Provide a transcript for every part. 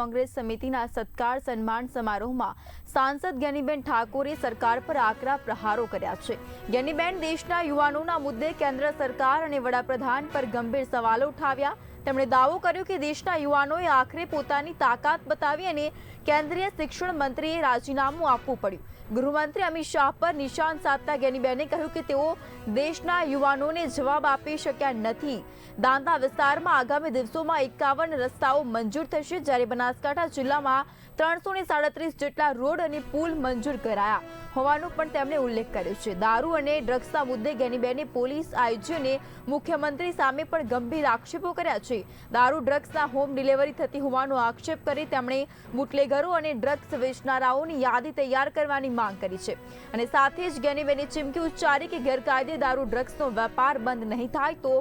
કોંગ્રેસ સમિતિના સત્કાર સન્માન સમારોહમાં સાંસદ જ્ઞાનીબેન ઠાકોરે સરકાર પર આકરા પ્રહારો કર્યા છે। જ્ઞાનીબેન દેશના યુવાનોના મુદ્દે કેન્દ્ર સરકાર અને વડાપ્રધાન પર ગંભીર સવાલો ઉઠાવ્યા। તેમણે દાવો કર્યો કે દેશના યુવાનોએ આખરે પોતાની તાકાત બતાવી અને કેન્દ્રીય શિક્ષણ મંત્રીએ રાજીનામું આપવું પડ્યું। ગૃહમંત્રી અમિત શાહ પર નિશાન સાધતા જ્ઞાનીબેને કહ્યું કે તેઓ દેશના યુવાનોને જવાબ આપી શક્યા નથી। દાંતા વિસ્તારમાં આગામી દિવસોમાં 51 રસ્તાઓ મંજૂર થશે, જ્યારે બનાસકાંઠા જિલ્લામાં 337 જેટલા રોડ અને પુલ મંજૂર કરાયા હોવાનો પણ તેમણે ઉલ્લેખ કર્યો છે। દારૂ અને ડ્રગ્સના મુદ્દે જ્ઞાનીબેને પોલીસ આઈજી અને મુખ્યમંત્રી સામે પણ ગંભીર આક્ષેપો કર્યા છે। દારૂ ડ્રગ્સના હોમ ડિલિવરી થતી હોવાનો આક્ષેપ કરી તેમણે બુટલેગરો અને ડ્રગ્સ વેચનારાઓની યાદી તૈયાર કરવાની માંગ કરી છે અને સાથે જ જ્ઞાનીબેને ચીમકી ઉચ્ચારી કે ગેરકાયદે દારૂ ડ્રગ્સનો વેપાર બંધ નહીં થાય તો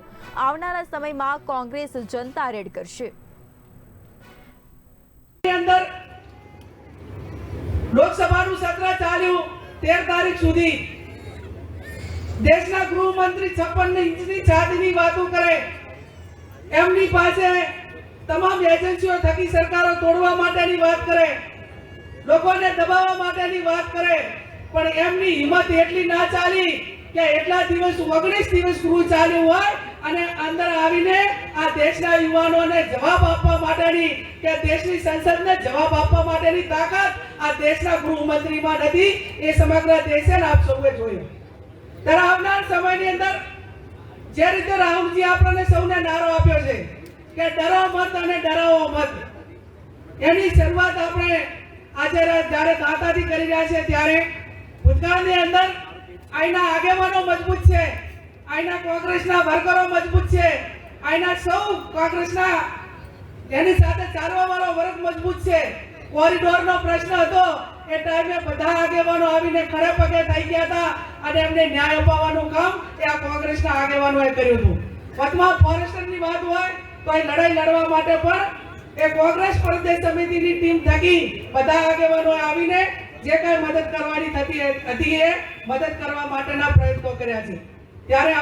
આવનારા સમયમાં કોંગ્રેસ જનતા રેડ કરશે। લોકસભાનું સત્ર ચાલ્યું 13 તારીખ સુધી। દેશના ગૃહમંત્રી 56 ઇંચની છાતીની વાતો કરે, એમની પાસે તમામ એજન્સીઓ થકી સરકારો તોડવા માટેની વાત કરે, લોકોને દબાવવા માટેની વાત કરે, પણ એમની હિંમત એટલી ના ચાલી કે એટલા દિવસ 19 દિવસ ગૃહ ચાલ્યું હોય અને અંદર આવીને આ દેશના યુવાનોને જવાબ આપવા માટેની કે દેશની સંસદને જવાબ આપવા માટેની તાકાત આ દેશના ગૃહમંત્રીમાં નથી। એ સમગ્ર દેશે આપ સૌએ જોયું। ત્યારે આવનાર સમયની અંદર જે રીતે રાહુલજી આપણને સૌને નારો આપ્યો છે કે ડરો મત અને ડરાવો મત, એની શરૂઆત આપણે આજે જ્યારે દાંતાથી કરી રહ્યા છે, ત્યારે ભૂતકાળની અંદર અહીંના આગેવાનો મજબૂત છે, અહીંના કોંગ્રેસના વર્કરો મજબૂત છે, અહીંના સૌ કોંગ્રેસના એની સાથે ચાલવા વાળો વર્ગ મજબૂત છે। કોરિડોરનો પ્રશ્ન હતો એ ટાઈમે બધા આગેવાનો આવીને ખડે પગે થઈ ગયા હતા અને એમને ન્યાય અપાવવાનું કામ એ આ કોંગ્રેસના આગેવાનોએ કર્યું હતું। વચમાં ફોરેસ્ટરની વાત હોય તો એ લડાઈ લડવા માટે પણ એ કોંગ્રેસ પ્રદેશ સમિતિની ટીમ થકી બધા આગેવાનોએ આવીને જે કઈ મદદ કરવાની થતી હતી એ મદદ કરવા માટેના પ્રયત્નો કર્યા છે। ત્યારે